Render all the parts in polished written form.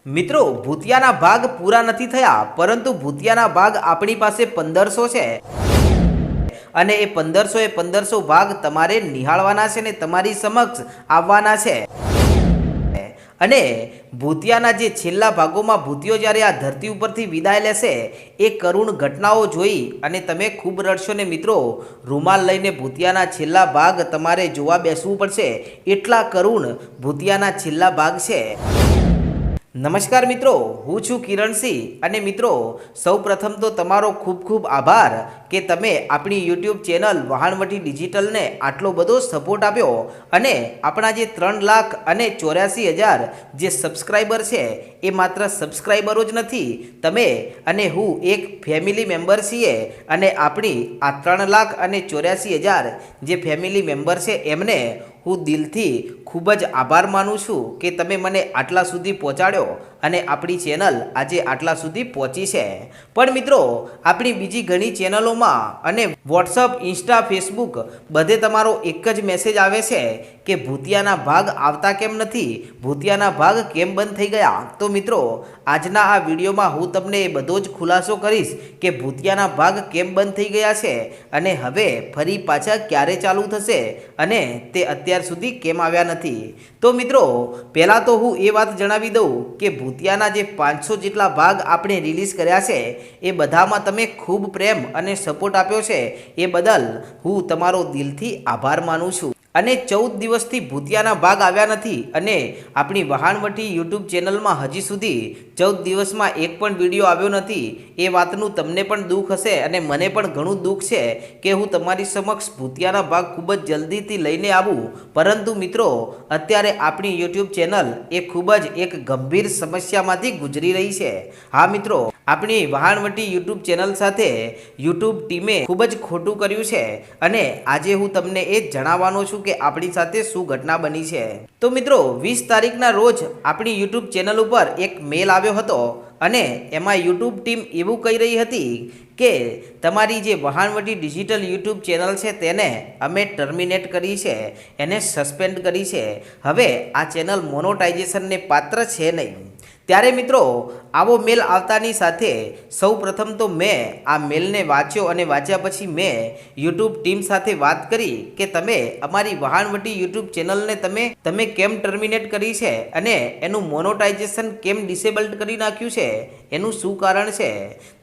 મિત્રો ભૂતિયાના ભાગ પૂરા નથી થયા, પરંતુ ભૂતિયાના ભાગ આપણી પાસે 1500 છે અને એ 1500 ભાગ તમારે નિહાળવાના છે ને તમારી સમક્ષ આવવાના છે। અને ભૂતિયાના જે છેલ્લા ભાગોમાં ભૂતિયો જ્યારે આ ધરતી ઉપરથી વિદાય લેશે એ કરુણ ઘટનાઓ જોઈ અને તમે ખૂબ રડશો ને મિત્રો, રૂમાલ લઈને ભૂતિયાના છેલ્લા ભાગ તમારે જોવા બેસવું પડશે, એટલા કરુણ ભૂતિયાના છેલ્લા ભાગ છે। નમસ્કાર મિત્રો, હું છું કિરણસિંહ અને મિત્રો સૌપ્રથમ તો તમારો ખૂબ ખૂબ આભાર કે તમે આપણી યુટ્યુબ ચેનલ વહાણવટી ડિજિટલને આટલો બધો સપોર્ટ આપ્યો અને આપણા જે 3,84,000 જે સબસ્ક્રાઈબર છે એ માત્ર સબસ્ક્રાઈબરો જ નથી, તમે અને હું એક ફેમિલી મેમ્બર છીએ અને આપણી આ 3,84,000 જે ફેમિલી મેમ્બર છે એમને હું દિલથી ખૂબ જ આભાર માનું છું કે તમે મને આટલા સુધી પહોંચાડ્યો અને આપણી ચેનલ આજે આટલા સુધી પહોંચી છે। પણ મિત્રો આપણી બીજી ઘણી ચેનલોમાં અને વોટ્સઅપ, ઇન્સ્ટા, ફેસબુક બધે તમારો એક જ મેસેજ આવે છે કે ભૂતિયાના ભાગ આવતા કેમ નથી, ભૂતિયાના ભાગ કેમ બંધ થઈ ગયા। તો મિત્રો આજના આ વિડીયોમાં હું તમને એ બધો જ ખુલાસો કરીશ કે ભૂતિયાના ભાગ કેમ બંધ થઈ ગયા છે અને હવે ફરી પાછા ક્યારે ચાલુ થશે અને તે અત્યાર સુધી કેમ આવ્યા નથી। તો મિત્રો પહેલાં તો હું એ વાત જણાવી દઉં કે ભૂતિયાના જે 500 જેટલા ભાગ આપણે રિલીઝ કર્યા છે એ બધામાં તમે ખૂબ પ્રેમ અને સપોર્ટ આપ્યો છે, એ બદલ હું તમારો દિલથી આભાર માનું છું। અને 14 દિવસથી ભૂતિયાના ભાગ આવ્યા નથી અને આપણી વહાણવટી યુટ્યુબ ચેનલમાં હજી સુધી 14 દિવસમાં એક પણ વિડીયો આવ્યો નથી, એ વાતનું તમને પણ દુઃખ હશે અને મને પણ ઘણું દુઃખ છે કે હું તમારી સમક્ષ ભૂતિયાના ભાગ ખૂબ જ જલ્દીથી લઈને આવું, પરંતુ મિત્રો અત્યારે આપણી યુટ્યુબ ચેનલ એ ખૂબ જ એક ગંભીર સમસ્યામાંથી ગુજરી રહી છે। હા મિત્રો, આપણી વહાણવટી યુટ્યુબ ચેનલ સાથે યુટ્યુબ ટીમે ખૂબ જ ખોટું કર્યું છે અને આજે હું તમને એ જણાવવાનો છું કે આપણી સાથે શું ઘટના બની છે। તો મિત્રો 20 તારીખના રોજ આપણી યુટ્યુબ ચેનલ ઉપર એક મેલ આવ્યો હતો અને એમાં યુટ્યુબ ટીમ એવું કહી રહી હતી કે તમારી જે વહાણવટી ડિજિટલ યુટ્યુબ ચેનલ છે તેને અમે ટર્મિનેટ કરી છે, એને સસ્પેન્ડ કરી છે, હવે આ ચેનલ મોનોટાઇઝેશનને પાત્ર છે નહીં। ત્યારે મિત્રો આવો મેલ આવતાની સાથે સૌ પ્રથમ તો મેં આ મેલને વાંચ્યો અને વાંચ્યા પછી મેં યુટ્યુબ ટીમ સાથે વાત કરી કે તમે અમારી વહાણવટી યુટ્યુબ ચેનલને તમે કેમ ટર્મિનેટ કરી છે અને એનું મોનોટાઇઝેશન કેમ ડિસેબલ્ડ કરી નાખ્યું છે, એનું શું કારણ છે।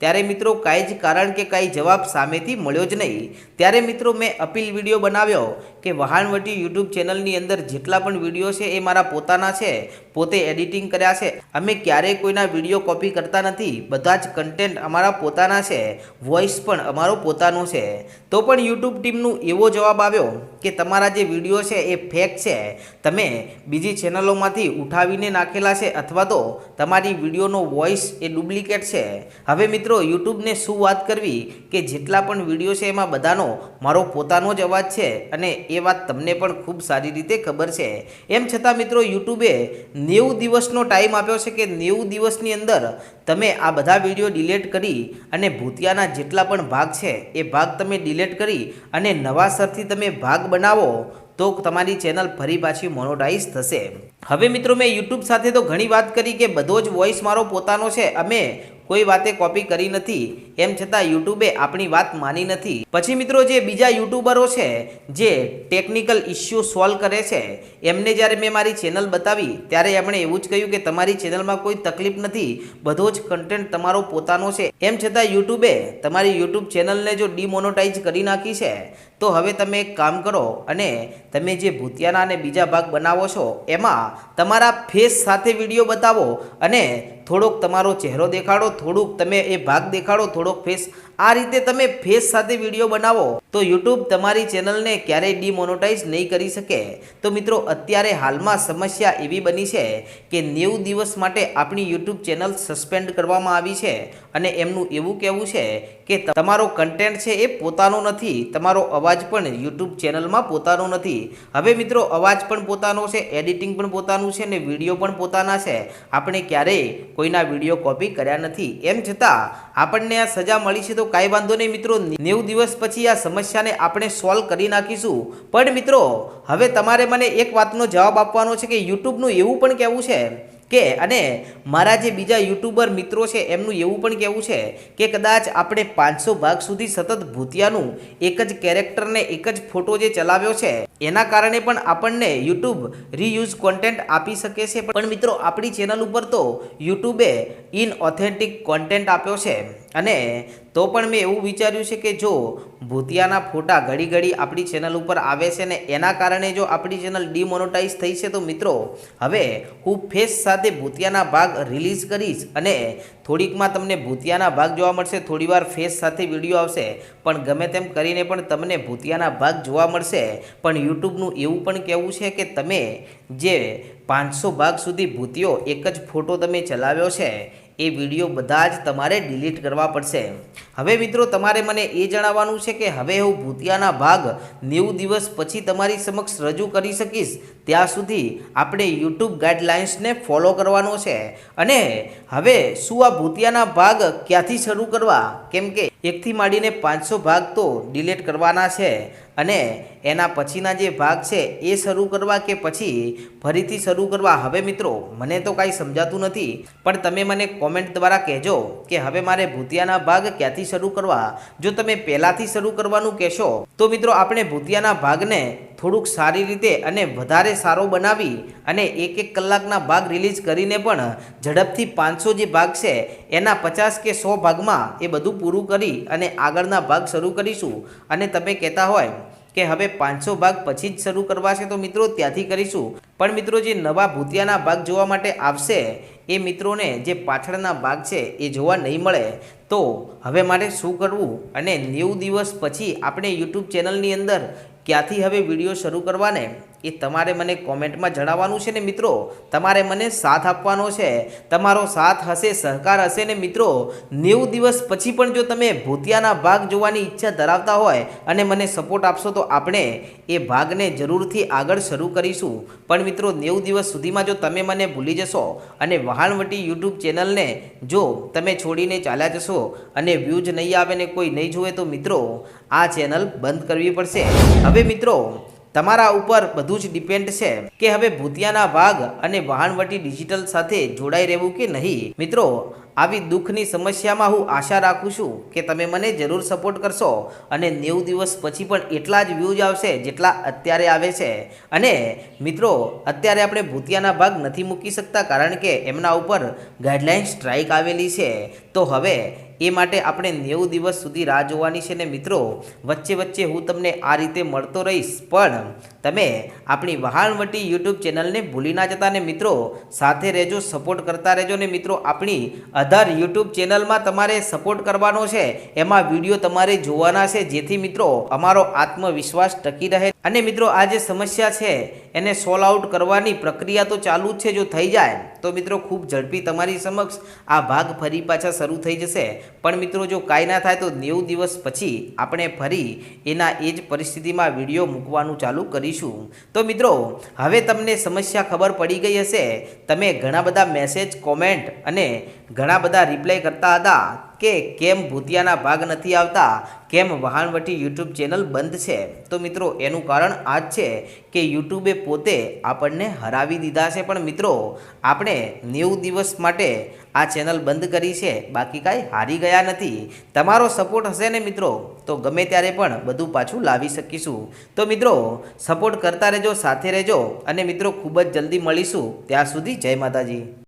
ત્યારે મિત્રો કાંઈ જ કારણ કે કાંઈ જવાબ સામેથી મળ્યો જ નહીં। ત્યારે મિત્રો મેં અપીલ વિડીયો બનાવ્યો કે વહાણવટી યુટ્યુબ ચેનલની અંદર જેટલા પણ વિડીયો છે એ મારા પોતાના છે, પોતે એડિટિંગ કર્યા છે, અમે ક્યારેય કોઈના વિડીયો કોપી કરતા નથી, બધા જ કન્ટેન્ટ અમારા પોતાના છે, વોઇસ પણ અમારો પોતાનો છે। તો પણ યુટ્યુબ ટીમનું એવો જવાબ આવ્યો કે તમારા જે વિડીયો છે એ ફેક છે, તમે બીજી ચેનલોમાંથી ઉઠાવીને નાખેલા છે અથવા તો તમારી વિડીયોનો વોઇસ એ ડુપ્લિકેટ છે। હવે મિત્રો યુટ્યુબને શું વાત કરવી કે જેટલા પણ વિડીયો છે એમાં બધાનો મારો પોતાનો જ અવાજ છે અને એ વાત તમને પણ ખૂબ સારી રીતે ખબર છે। એમ છતાં મિત્રો યુટ્યુબે 90 દિવસનો ટાઈમ આપ્યો છે કે 90 દિવસની અંદર તમે આ બધા વિડીયો ડિલીટ કરી અને ભૂતિયાના જેટલા પણ ભાગ છે એ ભાગ તમે ડિલીટ કરી અને નવાસરથી તમે ભાગ બનાવો તો તમારી ચેનલ ફરી પાછી મોનોટાઇઝ થશે। હવે મિત્રો મેં યુટ્યુબ સાથે તો ઘણી વાત કરી કે બધો જ વોઇસ મારો પોતાનો છે, અમે કોઈ વાતે કોપી કરી નથી, એમ છતાં યુટ્યુબે આપણી વાત માની નથી। પછી મિત્રો જે બીજા યુટ્યુબરો છે જે ટેકનિકલ ઇસ્યુ સોલ્વ કરે છે એમને જ્યારે મેં મારી ચેનલ બતાવી ત્યારે એમણે એવું જ કહ્યું કે તમારી ચેનલમાં કોઈ તકલીફ નથી, બધો જ કન્ટેન્ટ તમારો પોતાનો છે, એમ છતાં યુટ્યુબે તમારી યુટ્યુબ ચેનલને જો ડિમોનોટાઇઝ કરી નાખી છે તો હવે તમે એક કામ કરો અને તમે જે ભૂતિયાના અને બીજા ભાગ બનાવો છો એમાં તમારા ફેસ સાથે વિડીયો બતાવો અને થોડોક તમારો ચહેરો દેખાડો, થોડુંક તમે એ ભાગ દેખાડો, થોડોક ફેસ, આ રીતે તમે ફેસ સાથે વિડીયો બનાવો તો યુટ્યુબ તમારી ચેનલને ક્યારેય ડિમોનોટાઇઝ નહીં કરી શકે। તો મિત્રો અત્યારે હાલમાં સમસ્યા એવી બની છે કે 90 દિવસ માટે આપણી યુટ્યુબ ચેનલ સસ્પેન્ડ કરવામાં આવી છે અને એમનું એવું કહેવું છે કે તમારો કન્ટેન્ટ છે એ પોતાનો નથી, તમારો અવાજ પણ યુટ્યુબ ચેનલમાં પોતાનો નથી। હવે મિત્રો અવાજ પણ પોતાનો છે, એડિટિંગ પણ પોતાનું છે ને વિડીયો પણ પોતાના છે, આપણે ક્યારેય કોઈના વિડીયો કોપી કર્યા નથી, એમ છતાં આપણને આ સજા મળી છે તો કાંઈ વાંધો નહીં મિત્રો, 90 દિવસ પછી આ સમસ્યાને આપણે સોલ્વ કરી નાખીશું। પણ મિત્રો હવે તમારે મને એક વાતનો જવાબ આપવાનો છે કે યુટ્યુબનું એવું પણ કહેવું છે કે અને મારા જે બીજા યુટ્યુબર મિત્રો છે એમનું એવું પણ કહેવું છે કે કદાચ આપણે 500 ભાગ સુધી સતત ભૂતિયાનું એક જ કેરેક્ટરને એક જ ફોટો જે ચલાવ્યો છે એના કારણે પણ આપણને યુટ્યુબ રીયુઝ કોન્ટેન્ટ આપી શકે છે, પણ મિત્રો આપણી ચેનલ ઉપર તો યુટ્યુબે ઇનઓથેન્ટિક કોન્ટેન્ટ આપ્યો છે અને તો પણ મેં એવું વિચાર્યું છે કે જો ભૂતિયાના ફોટા ઘડી ઘડી આપણી ચેનલ ઉપર આવે છે ને એના કારણે જો આપણી ચેનલ ડિમોનેટાઇઝ થઈ છે તો મિત્રો હવે હું ફેસ સાથે ભૂતિયાના ભાગ રિલીઝ કરીશ અને થોડીકમાં તમને ભૂતિયાના ભાગ જોવા મળશે, થોડીવાર ફેસ સાથે વિડીયો આવશે, પણ ગમે તેમ કરીને પણ તમને ભૂતિયાના ભાગ જોવા મળશે. પણ યુટ્યુબનું એવું પણ કહેવું છે કે તમે જે 500 ભાગ સુધી ભૂતિયો એક જ ફોટો તમે ચલાવ્યો છે એ વિડીયો બધા જ તમારે ડિલીટ કરવા પડશે. હવે મિત્રો તમારે મને એ જણાવવાનું છે કે હવે હું ભૂતિયાના ભાગ 90 દિવસ પછી તમારી સમક્ષ રજૂ કરી શકીશ, ત્યાં સુધી આપણે યુટ્યુબ ગાઈડલાઇન્સને ફોલો કરવાનો છે. અને હવે શું આ ભૂતિયાના ભાગ ક્યાંથી શરૂ કરવા, કેમ કે 1 થી માંડીને 500 ભાગ તો ડિલીટ કરવાના છે અને એના પછીના જે ભાગ છે એ શરૂ કરવા કે પછી ફરીથી શરૂ કરવા, હવે મિત્રો મને તો કાંઈ સમજાતું નથી. પણ તમે મને કોમેન્ટ દ્વારા કહેજો કે હવે મારે ભૂતિયાના ભાગ ક્યાંથી શરૂ કરવા. જો તમે પહેલાંથી શરૂ કરવાનું કહેશો તો મિત્રો આપણે ભૂતિયાના ભાગને થોડુંક સારી રીતે અને વધારે સારો બનાવી અને 1-1 કલાકના ભાગ રિલીઝ કરીને પણ ઝડપથી 500 જે ભાગ છે એના 50 કે 100 ભાગમાં એ બધું પૂરું કરી અને આગળના ભાગ શરૂ કરીશું. અને તમે કહેતા હોય કે હવે 500 ભાગ પછી જ શરૂ કરવા છે તો મિત્રો ત્યાંથી કરીશું. પણ મિત્રો જે નવા ભૂતિયાના ભાગ જોવા માટે આવશે એ મિત્રોને જે પાછળના ભાગ છે એ જોવા નહીં મળે. તો હવે મારે શું કરવું અને 90 દિવસ પછી આપણે યુટ્યુબ ચેનલની અંદર ક્યાંથી હવે વિડીયો શરૂ કરવાને એ તમારે મને કોમેન્ટમાં જણાવવાનું છે ને મિત્રો તમારે મને સાથ આપવાનો છે. તમારો સાથ હશે, સહકાર હશે ને મિત્રો 90 દિવસ પછી પણ જો તમે ભૂતિયાના ભાગ જોવાની ઈચ્છા ધરાવતા હોય અને મને સપોર્ટ આપશો તો આપણે એ ભાગને જરૂરથી આગળ શરૂ કરીશું. પણ મિત્રો 90 દિવસ સુધીમાં જો તમે મને ભૂલી જશો અને વહાણવટી યુટ્યુબ ચેનલને જો તમે છોડીને ચાલ્યા જશો અને વ્યૂઝ નહીં આવે ને કોઈ નહીં જોવે તો મિત્રો આ ચેનલ બંધ કરવી પડશે. હવે મિત્રો તમારા ઉપર બધું જ ડિપેન્ડ છે કે હવે ભૂતિયાના ભાગ અને વહાણવટી ડિજિટલ સાથે જોડાઈ રહેવું કે નહીં. મિત્રો આવી દુઃખની સમસ્યામાં હું આશા રાખું છું કે તમે મને જરૂર સપોર્ટ કરશો અને 90 દિવસ પછી પણ એટલા જ વ્યૂઝ આવશે જેટલા અત્યારે આવે છે. અને મિત્રો અત્યારે આપણે ભૂતિયાના ભાગ નથી મૂકી શકતા કારણ કે એમના ઉપર ગાઈડલાઇન સ્ટ્રાઇક આવેલી છે. તો હવે એ માટે આપણે 90 દિવસ સુધી રાહ જોવાની છે ને મિત્રો વચ્ચે વચ્ચે હું તમને આ રીતે મળતો રહીશ. પણ તમે આપણી વહાણવટી યુટ્યુબ ચેનલને ભૂલી ના જતા ને મિત્રો સાથે રહેજો, સપોર્ટ કરતા રહેજો ને મિત્રો આપણી અધર યુટ્યુબ ચેનલમાં તમારે સપોર્ટ કરવાનો છે, એમાં વિડીયો તમારે જોવાના છે જેથી મિત્રો અમારો આત્મવિશ્વાસ ટકી રહે. અને મિત્રો આ જે સમસ્યા છે એને સોલ્વ આઉટ કરવાની પ્રક્રિયા તો ચાલુ જ છે. જો થઈ જાય તો મિત્રો ખૂબ ઝડપી તમારી સમક્ષ આ ભાગ ફરી પાછા શરૂ થઈ જશે. પણ મિત્રો જો કાંઈ ના થાય તો 90 દિવસ પછી આપણે ફરી એના એ જ પરિસ્થિતિમાં વિડીયો મૂકવાનું ચાલુ કરીશું. તો મિત્રો હવે તમને સમસ્યા ખબર પડી ગઈ હશે. તમે ઘણા બધા મેસેજ, કોમેન્ટ અને ઘણા બધા રિપ્લાય કરતા હતા કે કેમ ભૂતિયાના ભાગ નથી આવતા, કેમ વહાણવટી યુટ્યુબ ચેનલ બંધ છે. તો મિત્રો એનું કારણ આ જ છે કે યુટ્યુબે પોતે આપણને હરાવી દીધા છે. પણ મિત્રો આપણે 90 દિવસ માટે આ ચેનલ બંધ કરી છે, બાકી કાંઈ હારી ગયા નથી. તમારો સપોર્ટ હશે ને મિત્રો તો ગમે ત્યારે પણ બધું પાછું લાવી શકીશું. તો મિત્રો સપોર્ટ કરતા રહેજો, સાથે રહેજો અને મિત્રો ખૂબ જ જલ્દી મળીશું. ત્યાં સુધી જય માતાજી.